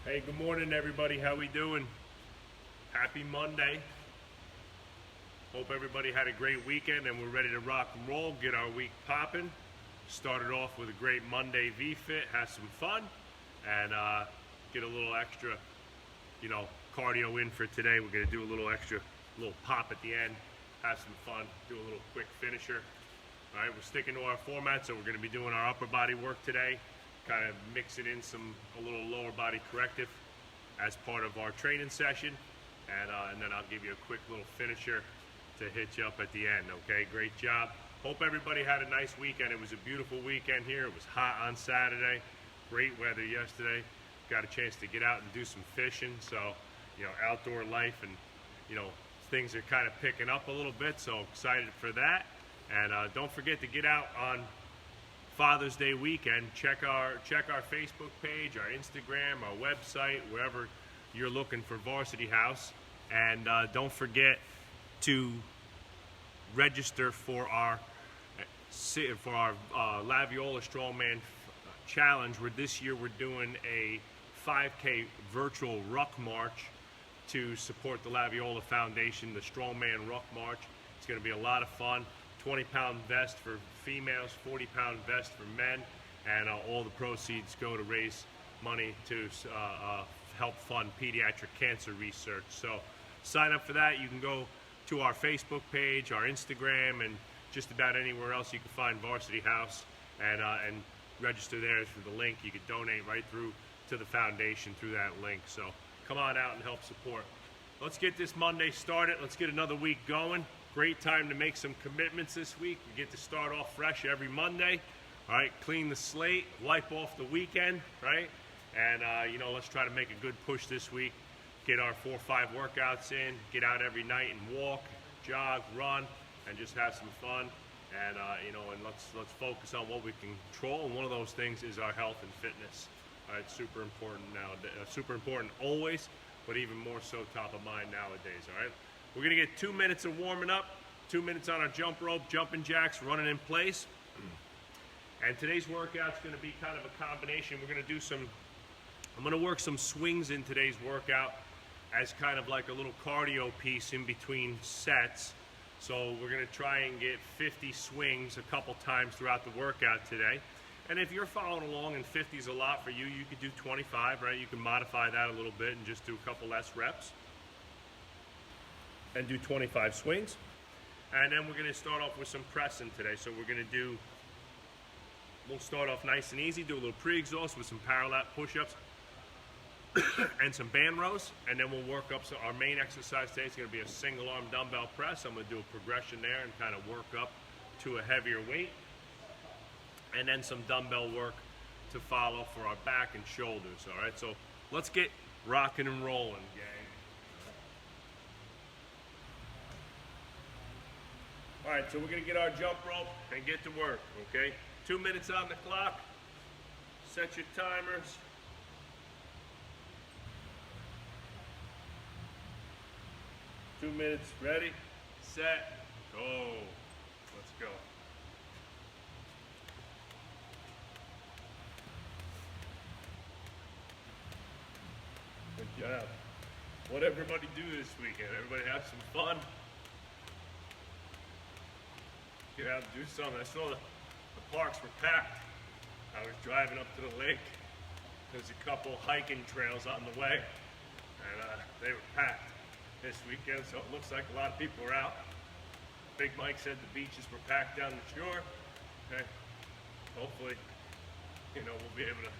Hey, good morning everybody. How we doing? Happy Monday. Hope everybody had a great weekend and we're ready to rock and roll, get our week popping. Started off with a great Monday VFit, have some fun, and get a little extra, cardio in for today. We're gonna do a little extra, little pop at the end, have some fun, do a little quick finisher. All right, we're sticking to our format, so we're gonna be doing our upper body work today, kind of mixing in a little lower body corrective as part of our training session, and then I'll give you a quick little finisher to hit you up at the end. Okay, great job. Hope everybody had a nice weekend. It was a beautiful weekend here. It was hot on Saturday, great weather yesterday. Got a chance to get out and do some fishing, so outdoor life and things are kind of picking up a little bit, so excited for that. And don't forget to get out on Father's Day weekend. Check our Facebook page, our Instagram, our website, wherever you're looking for Varsity House. And don't forget to register for our Laviola Strongman Challenge, where this year we're doing a 5K virtual ruck march to support the Laviola Foundation, the Strongman Ruck March. It's going to be a lot of fun. 20-pound vest for females, 40-pound vest for men, and all the proceeds go to raise money to help fund pediatric cancer research. So sign up for that. You can go to our Facebook page, our Instagram, and just about anywhere else you can find Varsity House, and register there through the link. You can donate right through to the foundation through that link. So come on out and help support. Let's get this Monday started. Let's get another week going. Great time to make some commitments this week. We get to start off fresh every Monday. All right, clean the slate, wipe off the weekend, right? And let's try to make a good push this week. Get our 4 or 5 workouts in, get out every night and walk, jog, run, and just have some fun. And and let's focus on what we can control. And one of those things is our health and fitness. All right, super important nowadays, super important always, but even more so top of mind nowadays. All right. We're gonna get 2 minutes of warming up, 2 minutes on our jump rope, jumping jacks, running in place. And today's workout's gonna be kind of a combination. I'm gonna work some swings in today's workout as kind of like a little cardio piece in between sets. So we're gonna try and get 50 swings a couple times throughout the workout today. And if you're following along and 50 is a lot for you, you could do 25, right? You can modify that a little bit and just do a couple less reps and do 25 swings. And then we're going to start off with some pressing today. So we'll start off nice and easy, do a little pre-exhaust with some parallel push-ups and some band rows, and then we'll work up. So our main exercise today is going to be a single arm dumbbell press. I'm going to do a progression there and kind of work up to a heavier weight, and then some dumbbell work to follow for our back and shoulders. All right, so let's get rocking and rolling, gang. All right, so we're gonna get our jump rope and get to work, okay? 2 minutes on the clock. Set your timers. Two minutes, ready, set, go. Let's go. Good job. What everybody do this weekend? Everybody have some fun? Get out and do something. I saw the parks were packed. I was driving up to the lake. There's a couple hiking trails on the way, and they were packed this weekend, so it looks like a lot of people are out. Big Mike said the beaches were packed down the shore. Okay. Hopefully, we'll be able to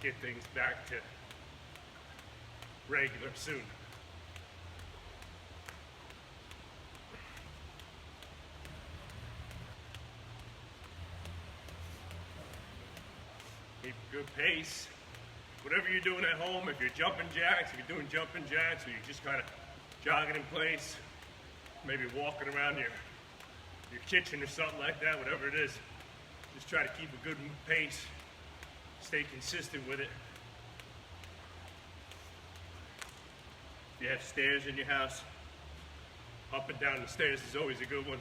get things back to regular soon. Keep a good pace. Whatever you're doing at home, if you're jumping jacks, if you're doing jumping jacks, or you're just kind of jogging in place, maybe walking around your kitchen or something like that, whatever it is, just try to keep a good pace, stay consistent with it. If you have stairs in your house, up and down the stairs is always a good one.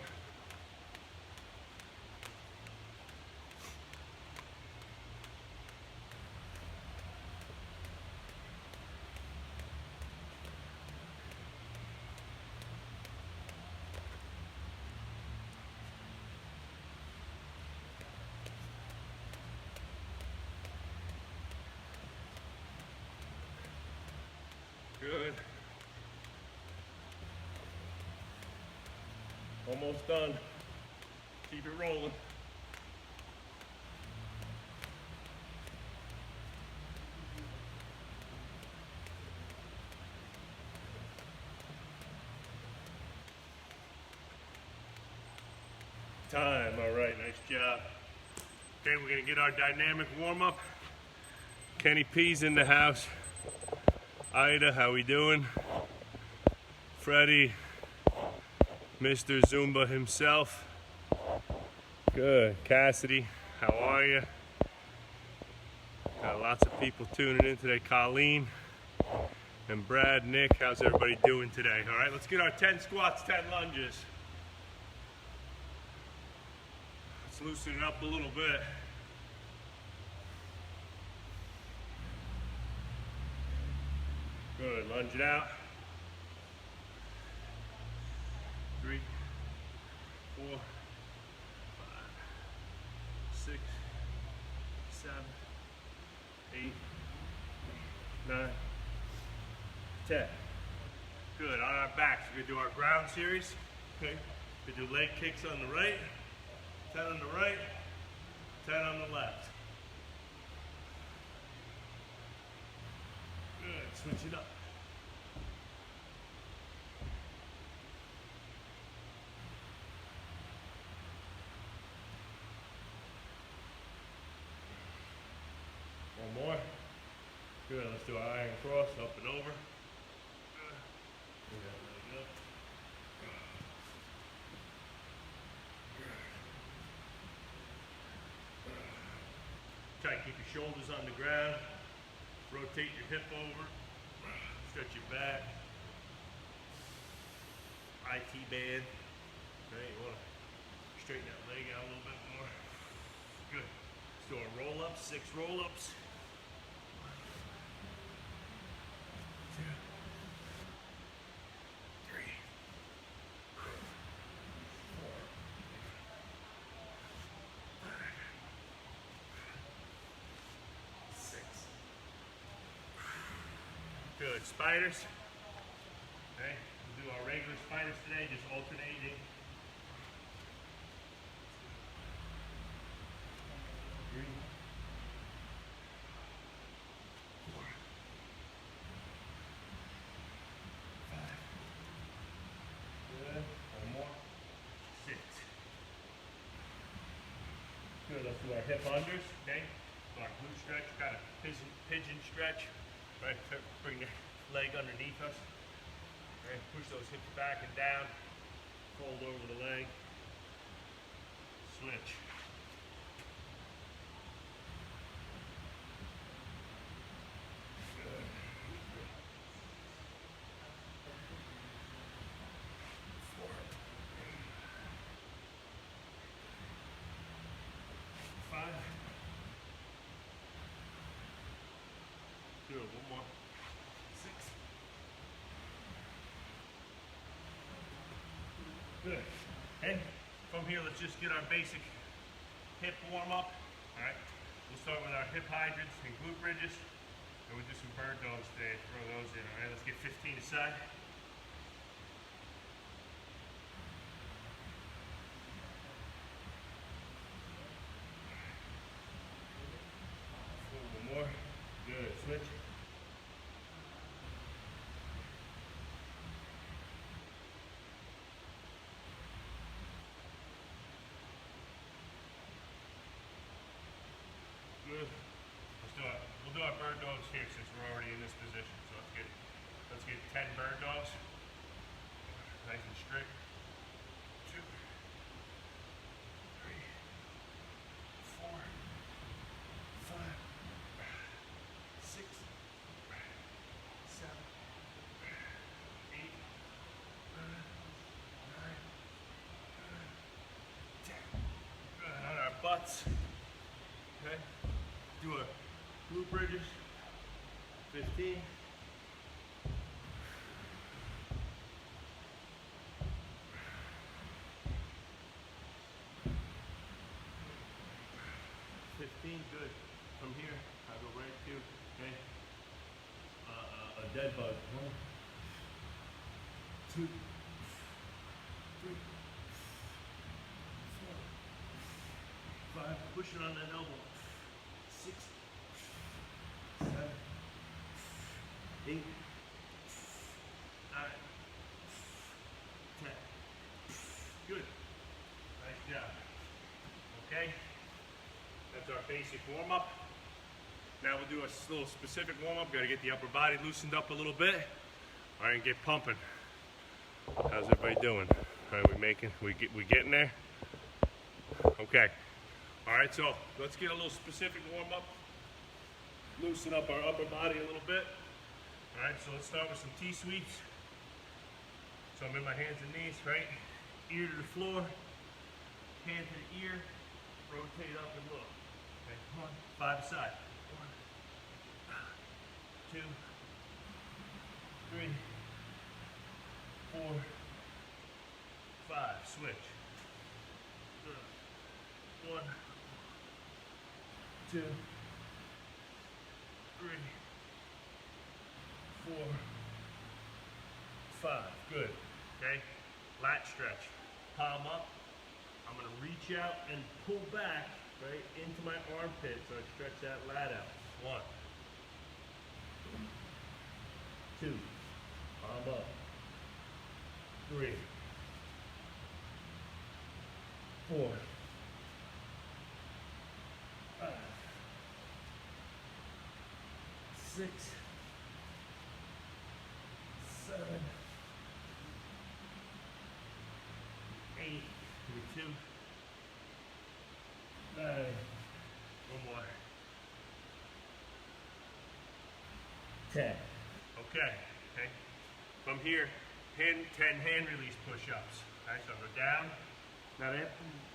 Good. Almost done. Keep it rolling. Time, all right, nice job. Okay, we're gonna get our dynamic warm up. Kenny P's in the house. Ida, how we doing? Freddie, Mr. Zumba himself. Good. Cassidy, how are you? Got lots of people tuning in today. Colleen and Brad, Nick, how's everybody doing today? All right, let's get our 10 squats, 10 lunges. Let's loosen it up a little bit. Good, lunge it out. 3, 4, 5, 6, 7, 8, 9, 10. Good, on our backs, we're gonna do our ground series. Okay, we do leg kicks on the right, 10 on the right, 10 on the left. Good, switch it up. One more. Good, let's do our iron cross, up and over. Good. Really good. Try to keep your shoulders on the ground. Rotate your hip over. Stretch your back. IT band. Okay, you want to straighten that leg out a little bit more. Good. Let's do our roll-ups, 6 roll-ups. 2, 3, 4, 5, 6. Good. Spiders. Okay, we'll do our regular spiders today, just alternating. 3, 4, 5. Good. One more. 6. Good. Let's do our hip unders. Okay. So our glute stretch, kind of pigeon stretch. Right. Bring the leg underneath us. Right. Push those hips back and down. Fold over the leg. Switch. Good. 4, 5. Good. One more. 6. Good. And from here, let's just get our basic hip warm up. All right. We'll start with our hip hydrants and glute bridges. And we'll do some bird dogs today. Throw those in. All right. Let's get 15 aside. One more. Good. Switch. Good. We'll do our bird dogs here since we're already in this position. So let's get 10 bird dogs. Nice and straight. 2, 3, 4, 5, 6, 7, 8, 9, 10. Good. On our butts. Okay. Do a glute bridges. 15. 15, good. From here, I go right to, okay, a dead bug. 1, 2, 3, 4, 5. Push it on that elbow. 6, 7, 8, 9, 10. Good. Nice job. Okay. That's our basic warm-up. Now we'll do a little specific warm-up. Got to get the upper body loosened up a little bit. All right, and get pumping. How's everybody doing? All right, we getting there? Okay. All right, so let's get a little specific warm-up. Loosen up our upper body a little bit. All right, so let's start with some T-sweeps. So I'm in my hands and knees, right? Ear to the floor, hand to the ear, rotate up and look. Okay, 1, 5 aside. 1, 2, 3, 4, 5. Switch. 1, 2, 3, 4, 5. Good. Okay. Lat stretch. Palm up. I'm going to reach out and pull back right into my armpit so I stretch that lat out. 1, 2. Palm up. 3, 4, 5, 6, 7, 8, 2, 9, 1 more, 10. Okay. From here, 10 hand release push-ups. Okay, so go down. Now,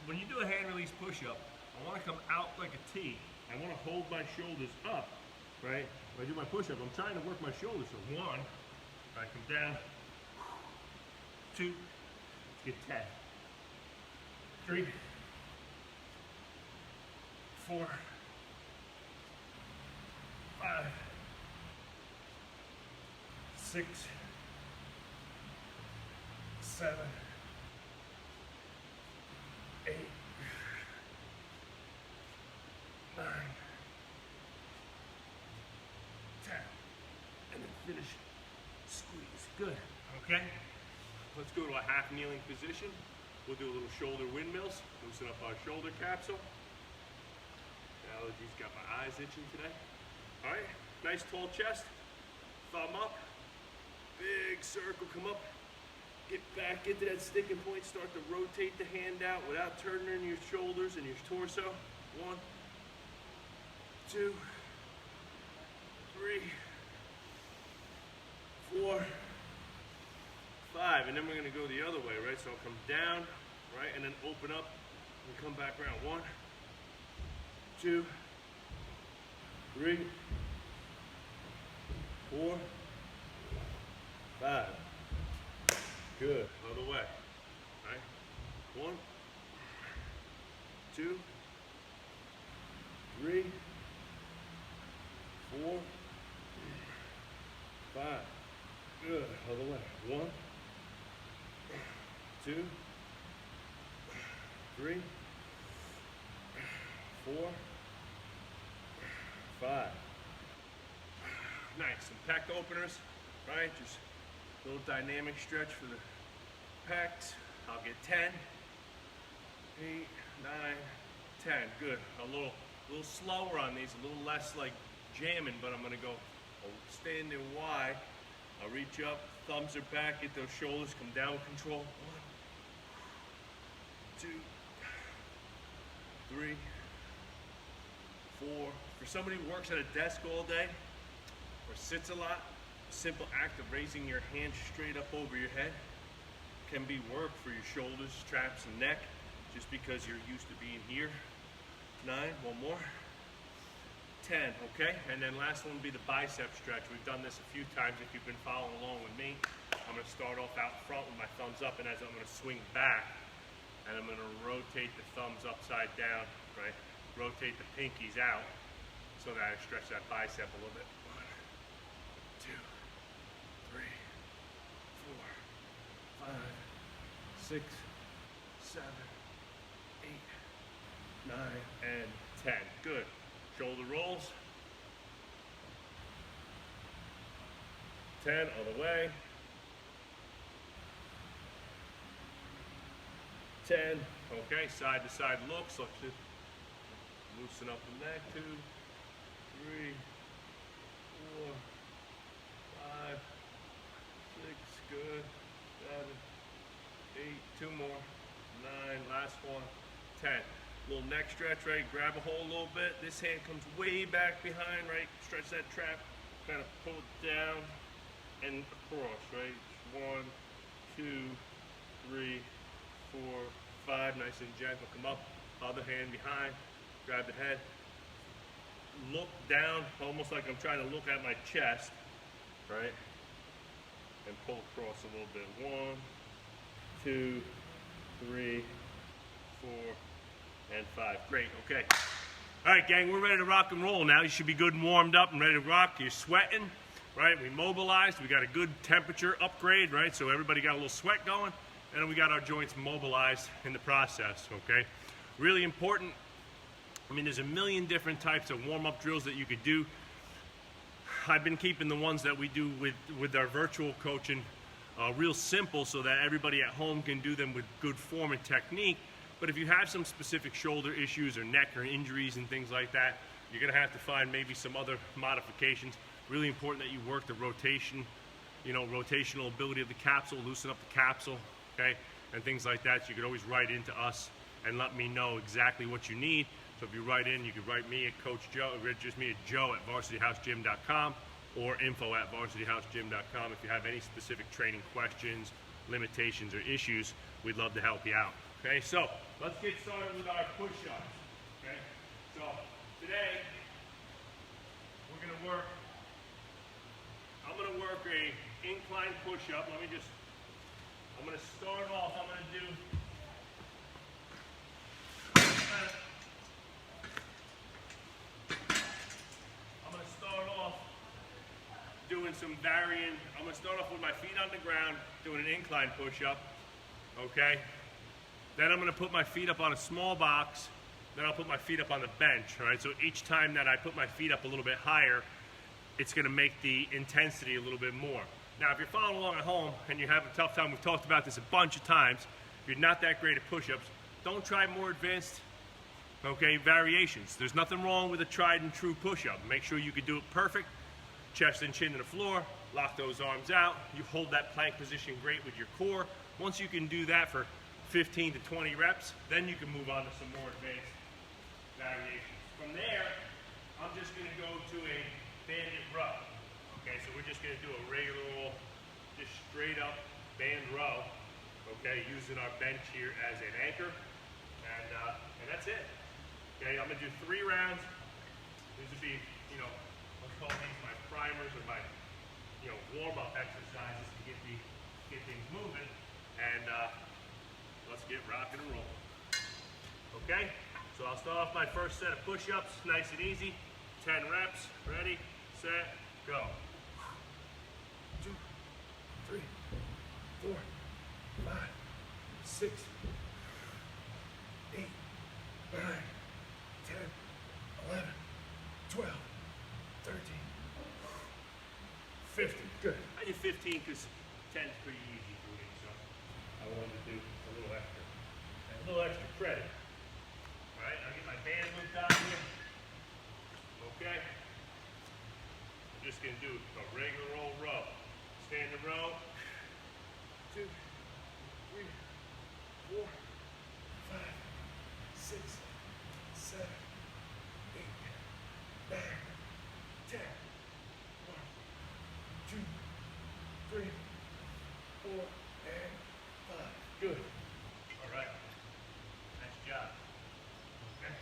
when you do a hand release push-up, I want to come out like a T. I want to hold my shoulders up, right? When I do my push-up, I'm trying to work my shoulders. So 1, I come down. 2, get 10. 3, 4, 5, 6, 7, 8, 9, 10. And then finish. Squeeze. Good. Okay. Let's go to a half kneeling position. We'll do a little shoulder windmills. Loosen up our shoulder capsule. Allergies got my eyes itching today. All right. Nice tall chest. Thumb up. Big circle. Come up. Get back into that sticking point. Start to rotate the hand out without turning your shoulders and your torso. 1, 2, 3, 4, 5. And then we're going to go the other way, right? So I'll come down, right? And then open up and come back around. 1, 2, 3, 4, 5. Good. Other way. Right? 1, 2, 3, 4, 5. Good. Other way. 1, 2, 3, 4, 5. Nice. Some pec openers, right? Just a little dynamic stretch for the pecs. I'll get 10, 8, 9, 10. Good. A little slower on these, a little less like jamming, but I'm gonna go standing wide. I'll reach up, thumbs are back, get those shoulders, come down with control. 1, 2, 3, 4. For somebody who works at a desk all day or sits a lot, a simple act of raising your hand straight up over your head can be work for your shoulders, traps, and neck, just because you're used to being here. 9, 1 more. 10, okay? And then last one will be the bicep stretch. We've done this a few times if you've been following along with me. I'm gonna start off out front with my thumbs up, and as I'm gonna swing back, and I'm gonna rotate the thumbs upside down, right? Rotate the pinkies out so that I stretch that bicep a little bit. 1, 2, 5, 6, 7, 8, 9, and 10. Good. Shoulder rolls. 10 all the way. 10. Okay, side to side looks. Let's just loosen up the neck. 2, 3, 4, 5, 6. Good. 7, 8. 2 more. 9. Last one. 10. Little neck stretch, right? Grab a hold a little bit. This hand comes way back behind, right? Stretch that trap. Kind of pull it down and across, right? 1, 2, 3, 4, 5. Nice and gentle. Come up. Other hand behind. Grab the head. Look down, almost like I'm trying to look at my chest, right? And pull across a little bit. 1, 2, 3, 4, and 5. Great. Okay. All right, gang, we're ready to rock and roll now. You should be good and warmed up and ready to rock. You're sweating, right? We mobilized. We got a good temperature upgrade, right? So everybody got a little sweat going, and then we got our joints mobilized in the process, okay? Really important. I mean, there's a million different types of warm-up drills that you could do. I've been keeping the ones that we do with our virtual coaching real simple so that everybody at home can do them with good form and technique. But if you have some specific shoulder issues or neck or injuries and things like that, you're going to have to find maybe some other modifications. Really important that you work the rotation, rotational ability of the capsule, loosen up the capsule, okay, and things like that. So you could always write into us and let me know exactly what you need. So if you write in, you could write me at Coach Joe, just me at joe@varsityhousegym.com or info@varsityhousegym.com. If you have any specific training questions, limitations, or issues, we'd love to help you out. Okay, so let's get started with our push-ups. Okay, so today I'm going to work a incline push-up. I'm going to start off. I'm going to do. Doing some varying. I'm going to start off with my feet on the ground, doing an incline push-up. Okay. Then I'm going to put my feet up on a small box. Then I'll put my feet up on the bench. All right. So each time that I put my feet up a little bit higher, it's going to make the intensity a little bit more. Now, if you're following along at home and you have a tough time, we've talked about this a bunch of times. If you're not that great at push-ups, don't try more advanced, variations. There's nothing wrong with a tried and true push-up. Make sure you can do it perfect. Chest and chin to the floor. Lock those arms out. You hold that plank position great with your core. Once you can do that for 15 to 20 reps, then you can move on to some more advanced variations. From there, I'm just going to go to a banded row. Okay, so we're just going to do a regular old, just straight up band row. Okay, using our bench here as an anchor, and that's it. Okay, I'm going to do 3 rounds. These would be, let's call these my primers or my, warm-up exercises to get things moving, and let's get rocking and rolling. Okay, so I'll start off my first set of push-ups, nice and easy. 10 reps. Ready, set, go. 2, 3, 4, 5, 6, 8, 9, 10, 11, 12, 13, 15. Good. I did 15 because 10 is pretty easy for me, so I wanted to do a little extra. And a little extra credit. All right, I'll get my band looped on here. Okay. I'm just going to do a regular old row. Standing row. 2, 3, 4, 5, 6, 7, 8, 9, 10. 1, 2, 3, 4, and 5. Good. All right. Nice job. Okay.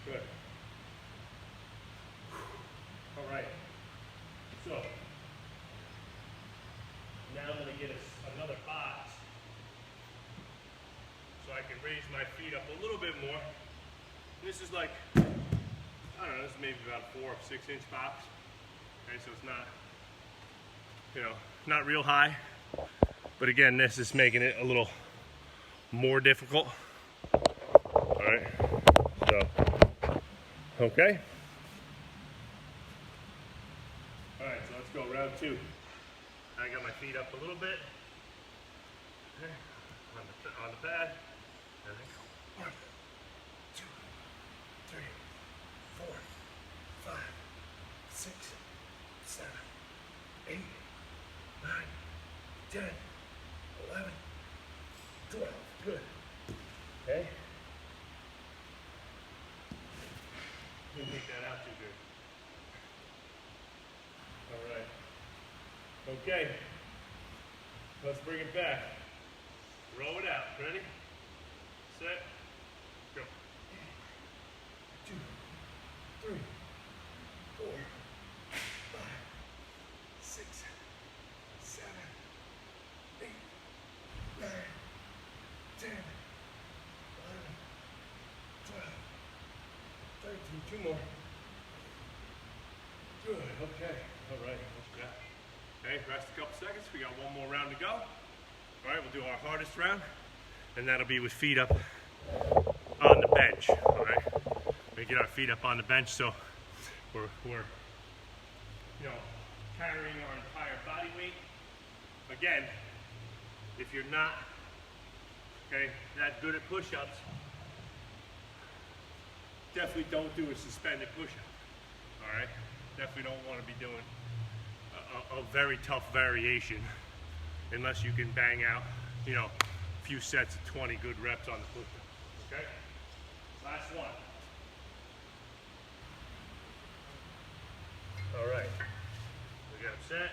Good. All right. So now I'm going to get another box so I can raise my feet up a little bit more. This is like, I don't know, this is maybe about a 4 or 6 inch box. Okay, so it's not, not real high, But again, this is making it a little more difficult. All right, so, okay. All right, so let's go round 2. I got my feet up a little bit. Okay, on the pad. And then go 1, 2, 3, 4, 5, 6, 7, 8, 9, 10, 11, 12. Good. Okay. Didn't take that out too good. All right. Okay. Let's bring it back. Roll it out. Ready? Set. Go. 2, 3, 4, 5, 6, 7, 8, 9, 10, 11, 12, 13. 2 more. Good. Okay. All right. Let's go. Okay. Rest a couple seconds. We got one more round to go. All right. We'll do our hardest round, and that'll be with feet up on the bench. All right. We get our feet up on the bench, so we're carrying our entire body weight. Again, if you're not that good at push-ups, definitely don't do a suspended push-up. All right, definitely don't want to be doing a very tough variation unless you can bang out, a few sets of 20 good reps on the push-up. Okay, last one. All right, we got them set,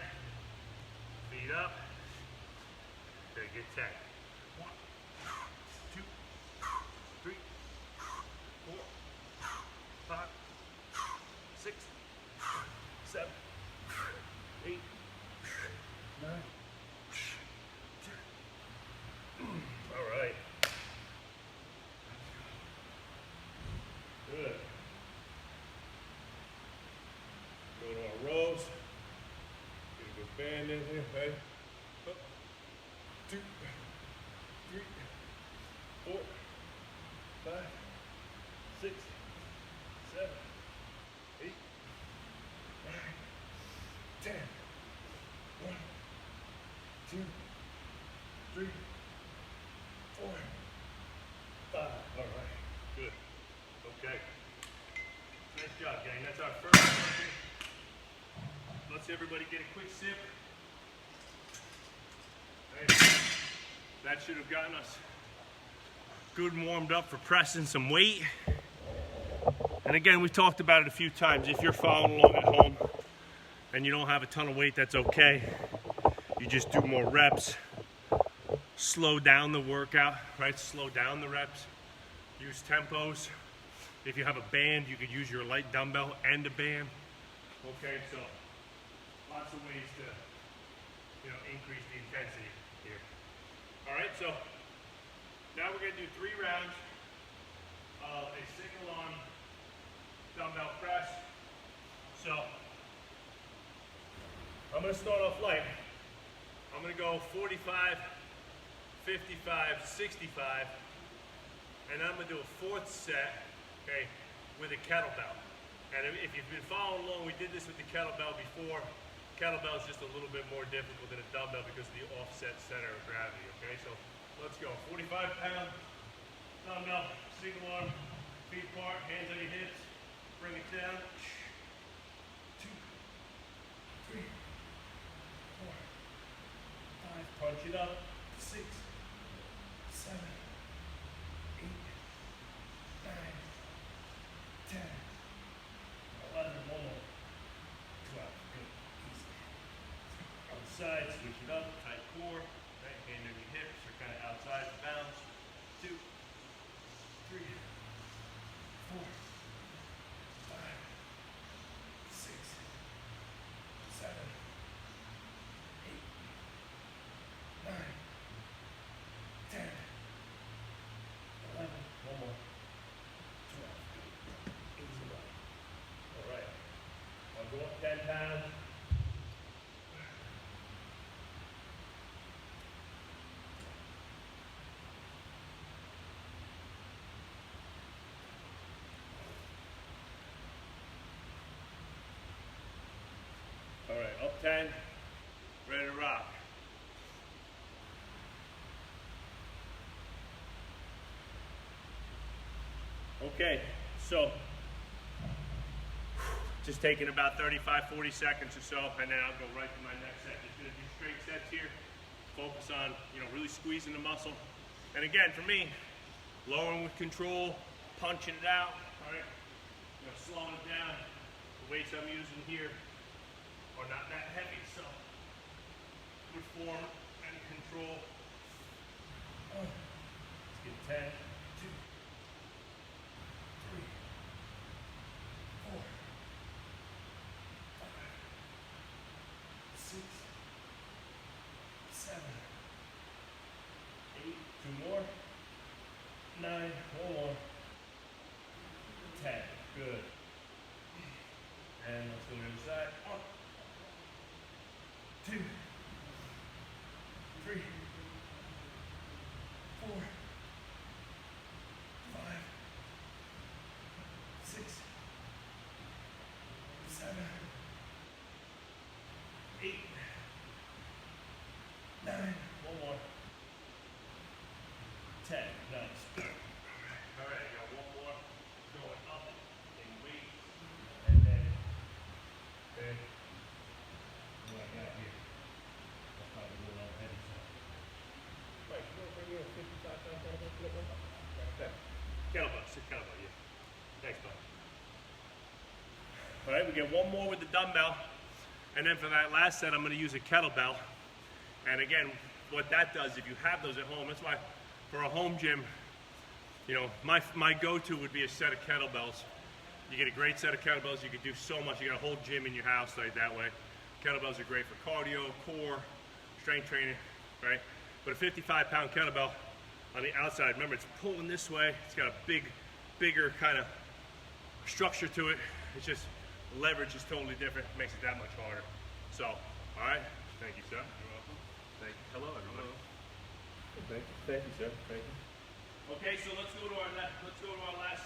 feet up, okay, get 10. 1, 2, 3, 4, 5, 6, 7, 8, 9, 10. All right. Good. Go to our rows. Get a good band in here, okay? Up. 2, 3, 4, 5, 6, 7, 8, 9, 10. 1, 2, 3, 4, 5. All right. Good. Okay. Nice job, gang. That's our first session. Let's everybody get a quick sip. Hey, that should have gotten us good and warmed up for pressing some weight. And again, we talked about it a few times. If you're following along at home and you don't have a ton of weight, that's okay. You just do more reps. Slow down the workout, right? Slow down the reps. Use tempos. If you have a band, you could use your light dumbbell and a band. Okay, so lots of ways to, increase the intensity here. All right, so now we're gonna do 3 rounds of a single arm dumbbell press. So I'm gonna start off light. I'm gonna go 45, 55, 65, and then I'm gonna do a 4th set, okay, with a kettlebell. And if you've been following along, we did this with the kettlebell before. Kettlebell is just a little bit more difficult than a dumbbell because of the offset center of gravity, okay? So let's go, 45-pound dumbbell, single arm, feet apart, hands on your hips, bring it down. 2, 3, 4, 5, punch it up, 6, 7, 8, 9, 10, 11, 1 more, 12, good, easy. On the side, switch it up, tight core, right, hand on your hips, are kind of outside the bounds. 2, 3, 4, 5, 6, 7, 8, 9, 10, 11, 1 more, 12, good, easy one. All right, I'll go up 10 pounds. 10, ready to rock. Okay, so just taking about 35-40 seconds or so, and then I'll go right to my next set. Just gonna do straight sets here. Focus on, really squeezing the muscle. And again, for me, lowering with control, punching it out, all right? Slowing it down. The weights I'm using here are not that heavy, so with form and control. Let's get 10, 2, 3, 4, 5, 6, 7, 8, 2 more, 9, 1 more, 10. Good. And let's go to the other side. 1, 2, 3, 4, 5, 6, 7, 8, 9. 1 more. 10. Nice. All right, I got 1 more going up in weight, and then okay. What I got here? I'll probably go a little heavy. Right, you want to bring in a 55-pound kettlebell for that one? Okay. Kettlebell, yeah. Thanks, bud. All right, we get 1 more with the dumbbell, and then for that last set, I'm going to use a kettlebell. And again, what that does, if you have those at home, that's why for a home gym, my go-to would be a set of kettlebells. You get a great set of kettlebells, you can do so much. You got a whole gym in your house like that way. Kettlebells are great for cardio, core, strength training, right? But a 55-pound kettlebell on the outside, remember it's pulling this way, it's got a bigger kind of structure to it. It's just, leverage is totally different, makes it that much harder. So, all right, thank you, sir. You're welcome. Thank you. Hello, everybody. Thank you. Thank you, sir. Thank you. Okay, so let's go to our last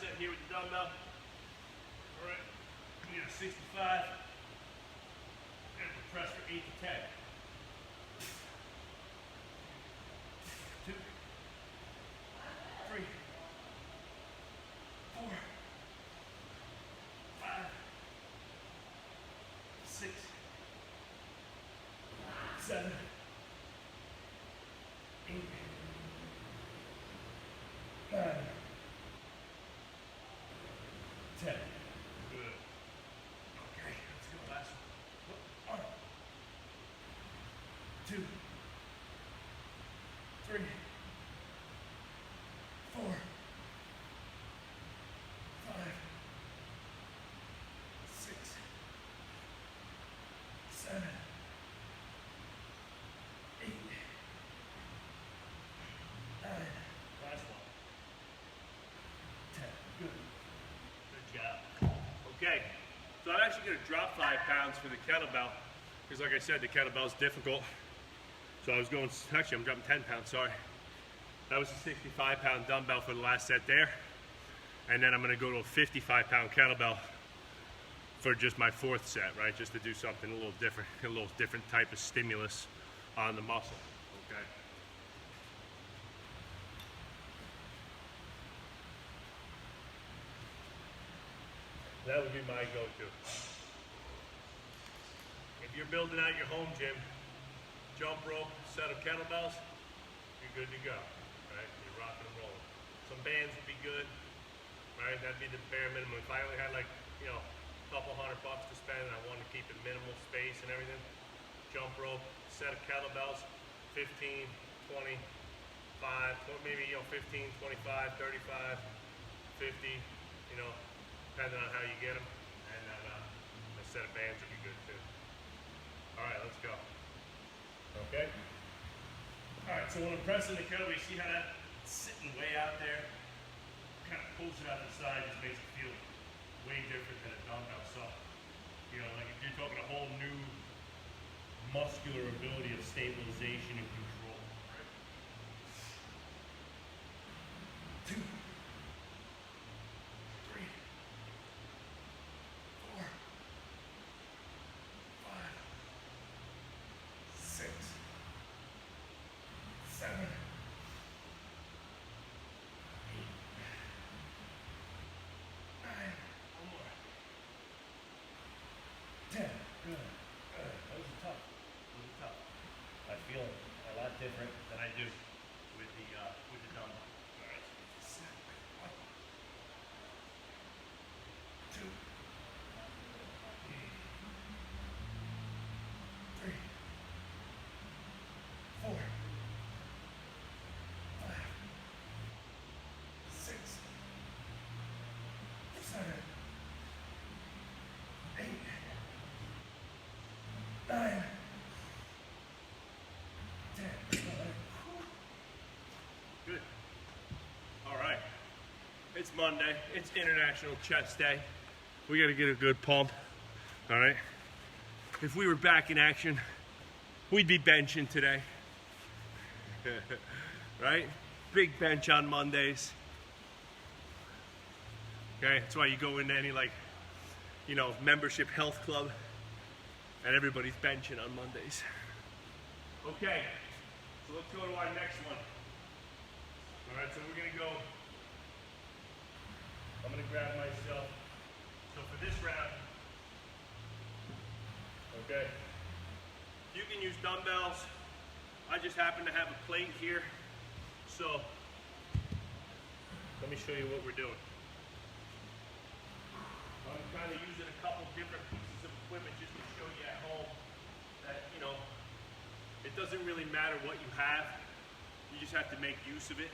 set here with the dumbbell. All right, we got a 65, and we'll press for 8 to 10. 2, 3, 4, 5, 6, 7, 8, 9, 10. Good. Okay, let's go last one. 1, 2, 3, 4, 5, 6, 7, 8, 9. Last one. 10. Good. Good job. Okay, so I'm actually going to drop 5 pounds for the kettlebell because, like I said, the kettlebell is difficult. So I was going, actually I'm dropping 10 pounds, sorry. That was a 65-pound dumbbell for the last set there. And then I'm going to go to a 55-pound kettlebell for just my 4th set, right? Just to do something a little different type of stimulus on the muscle, okay? That would be my go-to. If you're building out your home gym, jump rope, set of kettlebells, you're good to go, right? You're rocking and rolling. Some bands would be good, right? That'd be the bare minimum. If I only had like, a couple $100 to spend and I wanted to keep it minimal space and everything, jump rope, set of kettlebells, 15, 20, 5, maybe 15, 25, 35, 50, depending on how you get them. And then a set of bands would be good too. All right, let's go. Okay. All right, so when I'm pressing the kettlebell, you see how that's sitting way out there? Kind of pulls it out the side, just makes it feel way different than a dumbbell. So, like if you're talking a whole new muscular ability of stabilization and control, right? 2, 3, 4, 5, 6, 7, 8, 9, 10. Good. Those are tough. Those are tough. I feel a lot different than I do with the dumbbell. All right. 1, 2, 3, 4, 5, 6, 7, 8, 9, 10. Good. All right. It's Monday. It's International Chest Day. We got to get a good pump. All right. If we were back in action, we'd be benching today. Right? Big bench on Mondays. Okay, that's why you go into any membership health club and everybody's benching on Mondays. Okay, so let's go to our next one. All right, so we're gonna go, I'm gonna grab myself. So for this round, okay, you can use dumbbells. I just happen to have a plate here. So let me show you what we're doing. I'm kind of using a couple different pieces of equipment just to show you at home that, it doesn't really matter what you have. You just have to make use of it.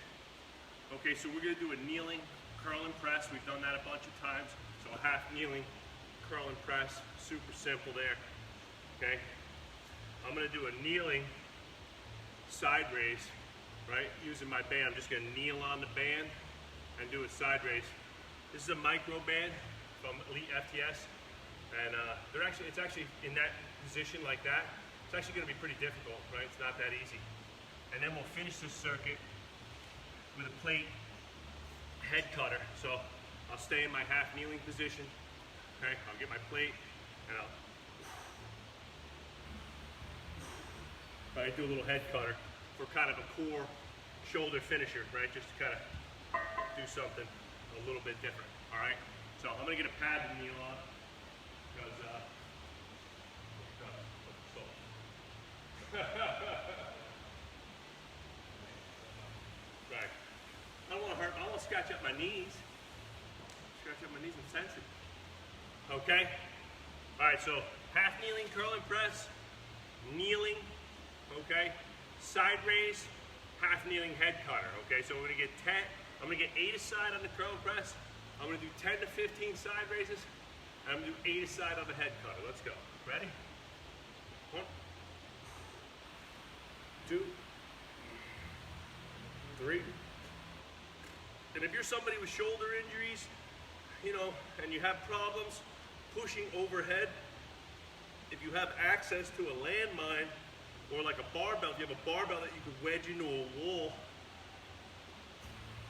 Okay, so we're going to do a kneeling curl and press. We've done that a bunch of times. So a half kneeling curl and press, super simple there. Okay, I'm going to do a kneeling side raise, right? Using my band, I'm just going to kneel on the band and do a side raise. This is a micro band from Elite FTS, and it's actually in that position like that. It's actually going to be pretty difficult, right? It's not that easy. And then we'll finish this circuit with a plate head cutter. So I'll stay in my half kneeling position. Okay, I'll get my plate and I'll do a little head cutter for kind of a core shoulder finisher, right? Just to kind of do something a little bit different. All right. So I'm gonna get a pad to kneel on because right. I don't want to hurt. I don't want to scratch up my knees. Scratch up my knees. I'm sensitive. Okay. All right. So half kneeling curl and press, kneeling. Okay. Side raise, half kneeling head cutter. Okay. So we're gonna get 10. I'm gonna get 8 aside on the curl and press. I'm gonna do 10 to 15 side raises. And I'm gonna do 8 aside on the head cutter. Let's go. Ready? 1, 2, 3. And if you're somebody with shoulder injuries, and you have problems pushing overhead, if you have access to a landmine or like a barbell, if you have a barbell that you could wedge into a wall,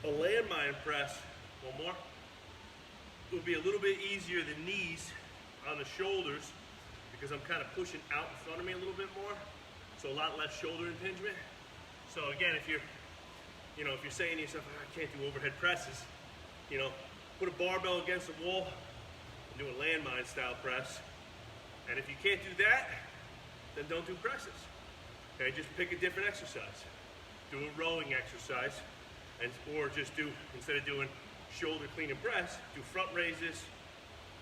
a landmine press, one more, it would be a little bit easier than knees on the shoulders because I'm kind of pushing out in front of me a little bit more, so a lot less shoulder impingement. So again, if you're saying to yourself, I can't do overhead presses, put a barbell against the wall and do a landmine style press. And if you can't do that, then don't do presses. Okay, just pick a different exercise. Do a rowing exercise, or just do, instead of doing shoulder clean and press, do front raises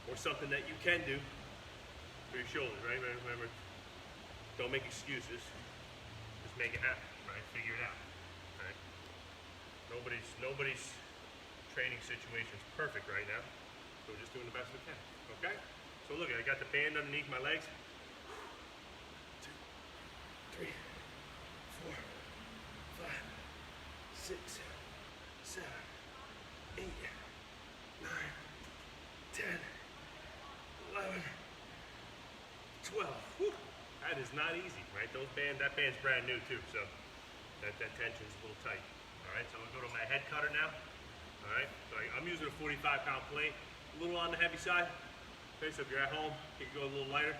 or something that you can do for your shoulders, right? Remember, don't make excuses. Just make it happen, right? Figure it out, right? Nobody's training situation is perfect right now, so we're just doing the best we can, okay? So look, I got the band underneath my legs. 2, 3, 4, 5, 6, 7, 8, 9, 10, 11, 12. Whew. That is not easy, right? That band's brand new too, so that tension's a little tight. All right, so I'm gonna go to my head cutter now. All right, so I'm using a 45-pound plate, a little on the heavy side. Okay, so if you're at home, you can go a little lighter.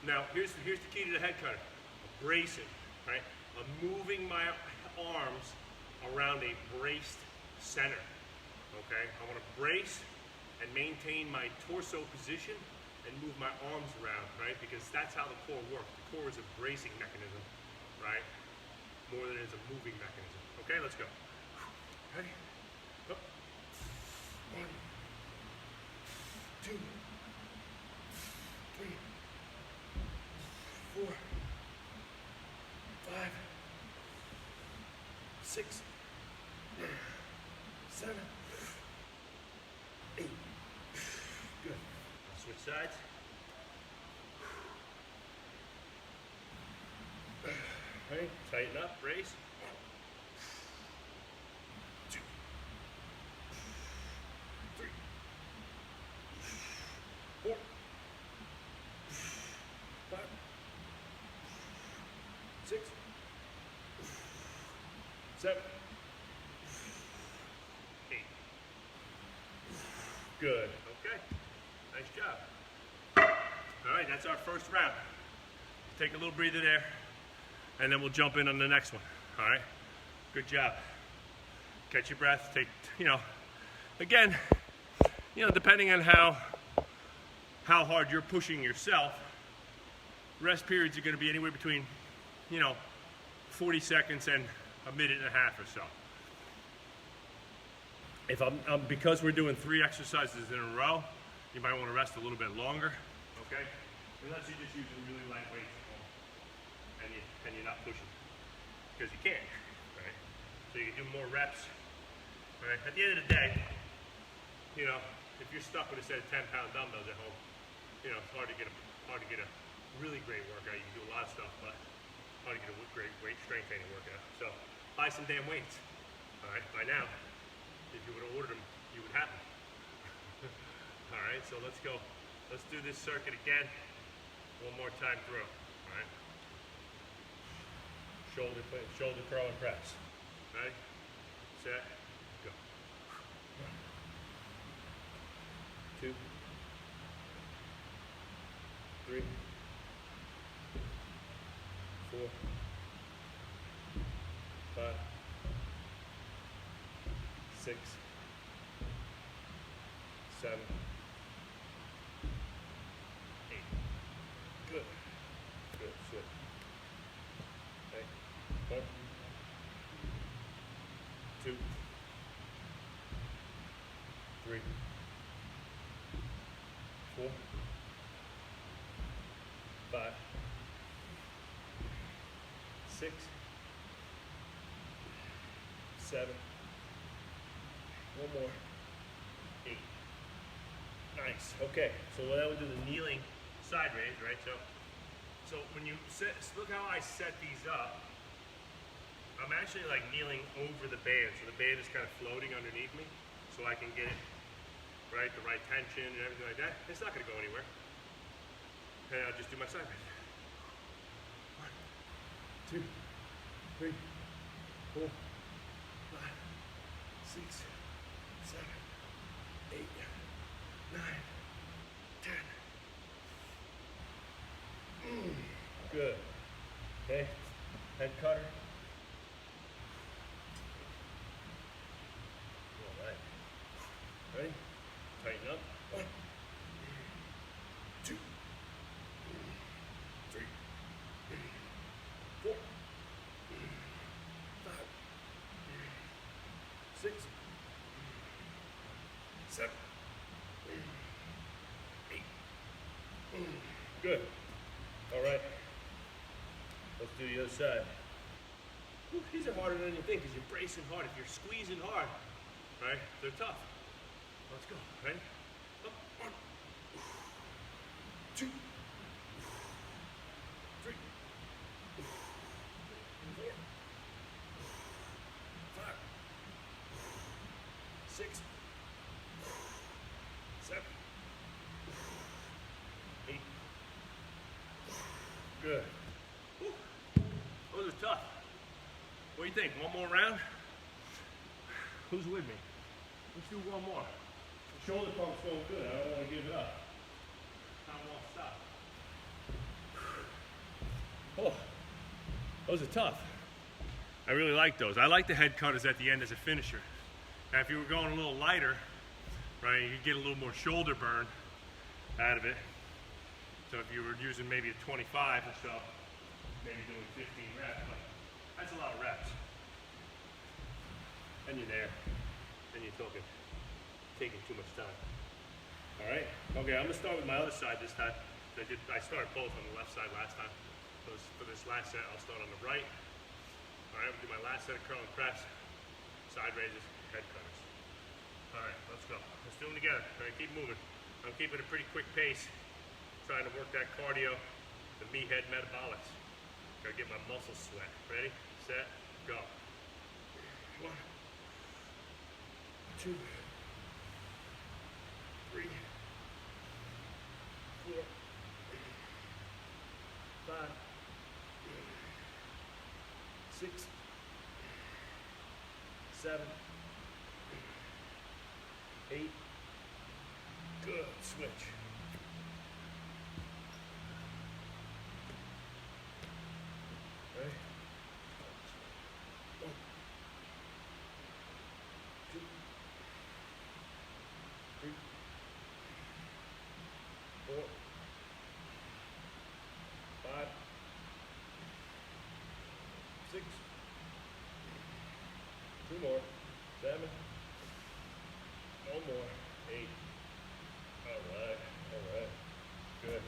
Now, here's the key to the head cutter. I'm bracing, right? I'm moving my arms around a braced center, okay? I wanna brace and maintain my torso position and move my arms around, right? Because that's how the core works. The core is a bracing mechanism, right? More than it is a moving mechanism. Okay, let's go. Ready? Up. 1, 2, 3, 4, 5, 6, 7, 8. Good. Switch sides. Right, tighten up, brace. 2, 3, 4, 5, 6, 7, 8. Good. Okay. Nice job. All right, that's our first round. Take a little breather there, and then we'll jump in on the next one. All right. Good job. Catch your breath. Take, again, depending on how hard you're pushing yourself, rest periods are going to be anywhere between, 40 seconds and a minute and a half or so. If because we're doing 3 exercises in a row, you might want to rest a little bit longer, okay? Unless you're just using really light weights and you're not pushing, because you can't, right? So you can do more reps, right? At the end of the day, if you're stuck with a set of 10-pound dumbbells at home, it's hard to get a really great workout. You can do a lot of stuff, but hard to get a great strength training workout. So buy some damn weights, all right? By now, if you would have ordered them, you would have them. All right, so let's go. Let's do this circuit again. One more time through, all right? Shoulder curl and press. Ready, set, go. 2, 3, 4, 5, 6, 7, 8. Good. Good. Switch. Okay. 1, 2, 3, 4, 5, 6, 7. One more. 8. Nice. Okay. So now we do the kneeling side raise, right? So when you look how I set these up. I'm actually like kneeling over the band, so the band is kind of floating underneath me, so I can get it right, the right tension and everything like that. It's not going to go anywhere. And I'll just do my side raise. 1, 2, 3, 4, 5, 6, 7, 8, 9, 10. Good. Okay. Head cutter. All right. Ready? Tighten up. 1, 2, 3, 4, 5, 6, 7, 8. Good. All right. Let's do the other side. Whew, these are harder than you think because you're bracing hard. If you're squeezing hard, right, they're tough. Let's go. Ready? Up. 1, 2, 3, 4, 5, 6, 7, 8. Good. Whew. Those are tough. What do you think? One more round? Who's with me? Let's do one more. The shoulder pump's going good. I don't want to give it up. I don't want to stop. Oh, those are tough. I really like those. I like the head cutters at the end as a finisher. Now, if you were going a little lighter, right, you get a little more shoulder burn out of it. So if you were using maybe a 25 or so, maybe doing 15 reps, but that's a lot of reps. And you're there, and you're taking too much time. All right, okay, I'm gonna start with my other side this time. I started both on the left side last time. So for this last set, I'll start on the right. All right, I'm gonna do my last set of curl and press, side raises, head cutters. All right, let's go. Let's do them together. All right, keep moving. I'm keeping a pretty quick pace, trying to work that cardio, the me-head metabolics. Gotta get my muscles sweat. Ready, set, go. 1, 2, 3, 4, 5, 6, 7, 8. Good. Switch. Ready? 1, 2, 3, 4, 5, 6, 2 more, 7, 1 more, 8. All right, good,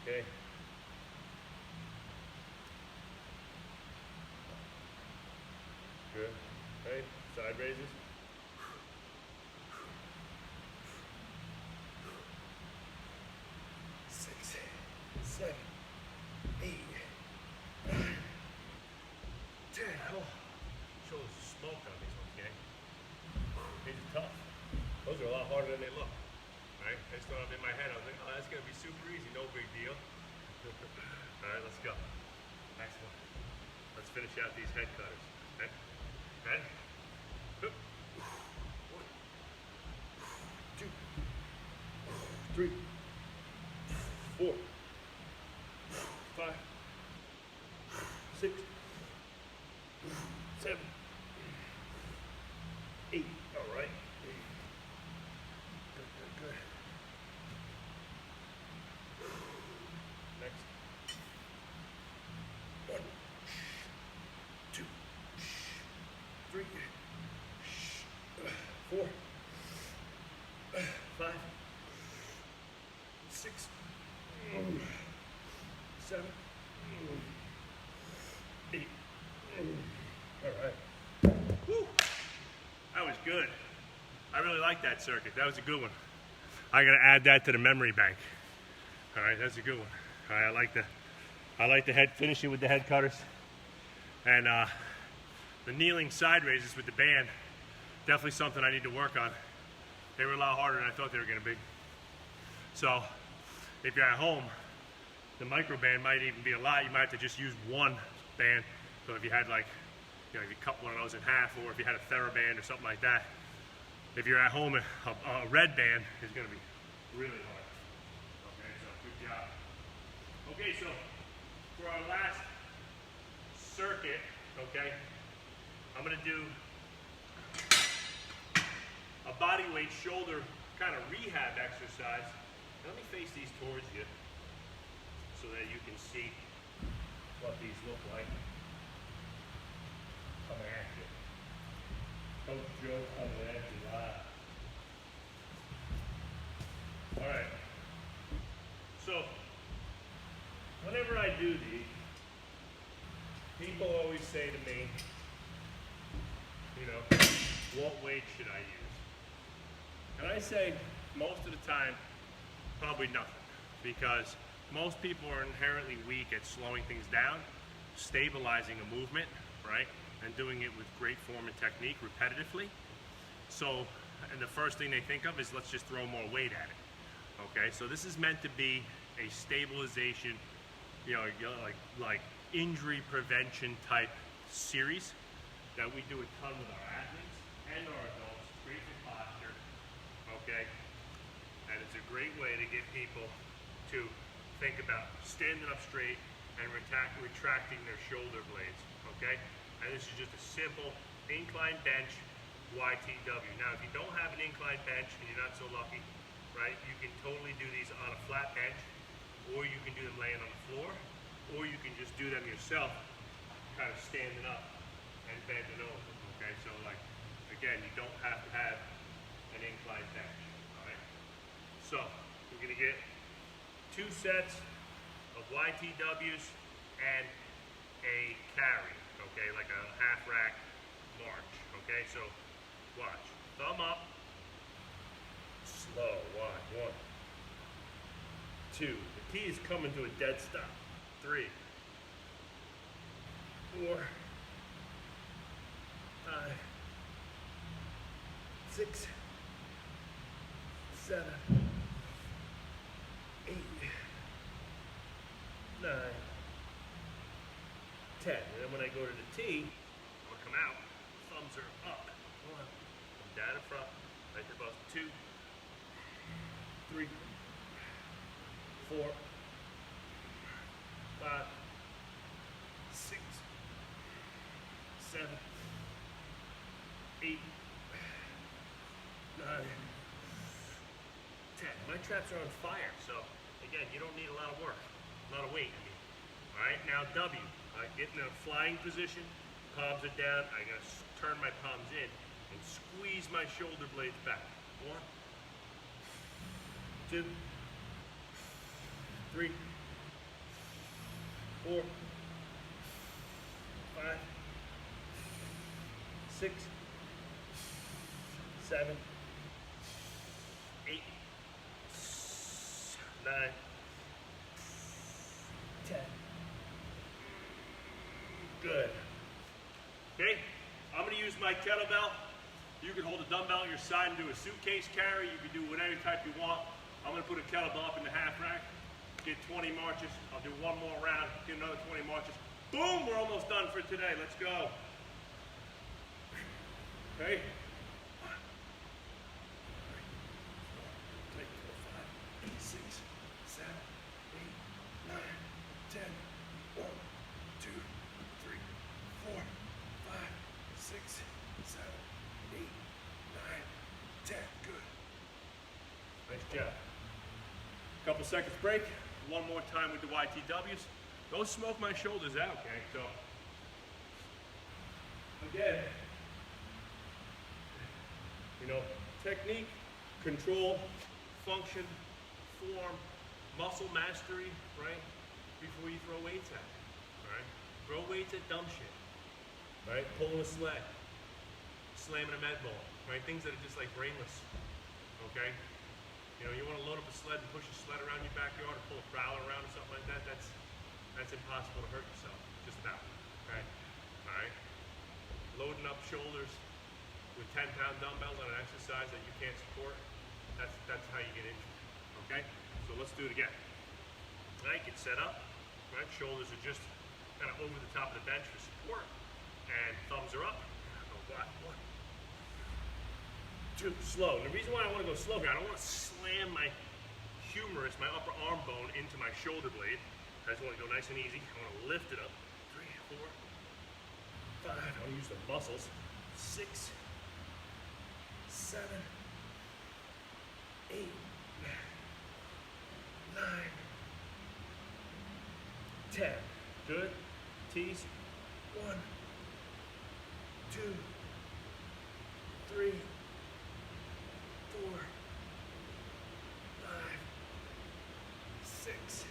okay. Good, right, side raises. Six, 7, 8, 9, 10. Oh, shoulders smoked on these ones, gang. These are tough. Those are a lot harder than they look. All right, I started in my head. I was like, oh, that's gonna be super easy, no big deal. All right, let's go. Next one. Let's finish out these head cutters. Okay, ready? 1, 2, 3, 4, 5, 6, 7, 8. All right. Good. Next. 1, 2, 3, 4, 5, 6, 7, 8. All right. Woo! That was good. I really like that circuit. That was a good one. I gotta add that to the memory bank. All right, that's a good one. All right, I like the head, finishing with the head cutters. And the kneeling side raises with the band, definitely something I need to work on. They were a lot harder than I thought they were gonna be. So if you're at home, the micro band might even be a lot. You might have to just use one band. So if you had like, if you cut one of those in half, or if you had a TheraBand or something like that, if you're at home, a red band is going to be really hard. Okay, so good job. Okay, so for our last circuit, okay, I'm going to do a body weight shoulder kind of rehab exercise. And let me face these towards you so that you can see what these look like. Coming at you. Coach Joe coming at you live. All right. So, whenever I do these, people always say to me, you know, what weight should I use? And I say, most of the time, probably nothing. Because most people are inherently weak at slowing things down, stabilizing a movement, right? And doing it with great form and technique repetitively. So, and the first thing they think of is let's just throw more weight at it. Okay, so this is meant to be a stabilization, you know, like injury prevention type series that we do a ton with our athletes and our adults, great for posture, okay? And it's a great way to get people to think about standing up straight and retracting their shoulder blades, okay? And this is just a simple incline bench YTW. Now, if you don't have an incline bench and you're not so lucky, right, you can totally do these on a flat flat bench, or you can do them laying on the floor, or you can just do them yourself, kind of standing up and bending over, okay? So like, again, you don't have to have an inclined bench, all right? So, we're gonna get 2 sets of YTWs and a carry, okay? Like a half rack march, okay? So, watch. Thumb up, slow, watch. 1, 2. The key is coming to a dead stop. 3, 4, 5, 6, 7, 8, 9, 10. And then when I go to the T, I'm gonna come out, thumbs are up. 1, I'm down in front, right to both. 2, 3, 4, 5, 6, 7, 8, 9, 10. My traps are on fire, so again, you don't need a lot of work, a lot of weight. All right, now W. I get in a flying position, palms are down. I'm gonna turn my palms in and squeeze my shoulder blades back. 1, 2, 3, 4, 5, 6, 7, 8, 9, 10. Good. Okay, I'm going to use my kettlebell. You can hold a dumbbell on your side and do a suitcase carry. You can do whatever type you want. I'm going to put a kettlebell up in the half rack. Get 20 marches. I'll do one more round. Get another 20 marches. Boom! We're almost done for today. Let's go. Okay. 6, 7, 8, 9, 10. 1, 2, 3, 4, 5, 6, 7, 8, 9, 10. Good. Nice job. Couple seconds break. One more time with the YTWs. Don't smoke my shoulders out, okay? So, again, you know, technique, control, function, form, muscle mastery, right? Before you throw weights at it, right? Throw weights at dumb shit, right? Pulling a sled, slamming a med ball, right? Things that are just like brainless, okay? You know, you want to load up a sled and push a sled around your backyard or pull a prowler around or something like that, that's impossible to hurt yourself, just about, okay? All right? Loading up shoulders with 10-pound dumbbells on an exercise that you can't support, that's how you get injured, okay? So let's do it again. All right, get set up, right? Shoulders are just kind of over the top of the bench for support, and thumbs are up. Go 1, 2, slow. And the reason why I want to go slow here, I don't want to slam my humerus, my upper arm bone, into my shoulder blade. I just want to go nice and easy. I want to lift it up. 3, 4, 5. I want to use the muscles. 6, 7, 8, 9, 10. Good. T's. 1, 2, 3, 4, 5, 6,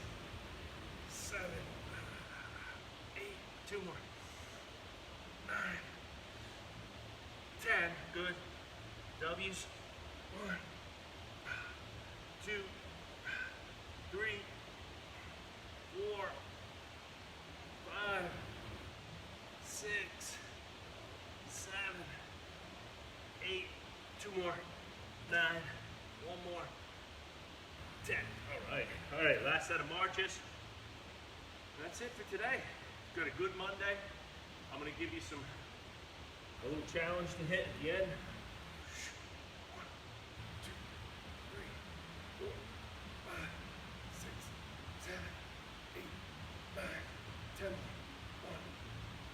7, 8. 2 more. 9, 10. Good. W's. 1, 2, 3, 4, 5, 6, 7, 8. 2 more. 9. 1 more. 10. All right. Last set of marches. That's it for today. Got a good Monday. I'm gonna give you a little challenge to hit at the end. 1, 2, 3, 4, 5, 6, 7, 8, 9, 10. 1,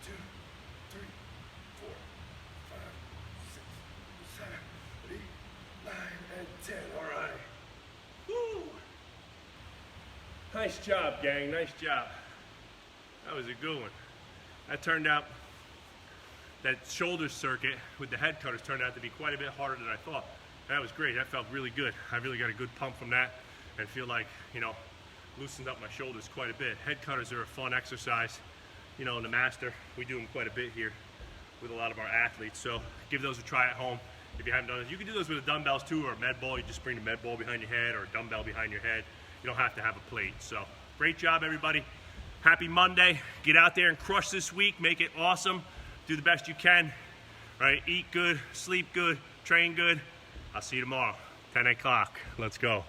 2, 3, 4, 5, 6, 7, 8, 9, and 10. All right. Woo! Nice job, gang, nice job. That was a good one. That turned out, that shoulder circuit with the head cutters turned out to be quite a bit harder than I thought. That was great, that felt really good. I really got a good pump from that and feel like, you know, loosened up my shoulders quite a bit. Head cutters are a fun exercise. You know, in the Master, we do them quite a bit here with a lot of our athletes. So give those a try at home if you haven't done it. You can do those with the dumbbells too, or a med ball. You just bring the med ball behind your head or a dumbbell behind your head. You don't have to have a plate. So great job, everybody. Happy Monday. Get out there and crush this week. Make it awesome. Do the best you can. All right, eat good, sleep good, train good. I'll see you tomorrow, 10 o'clock. Let's go.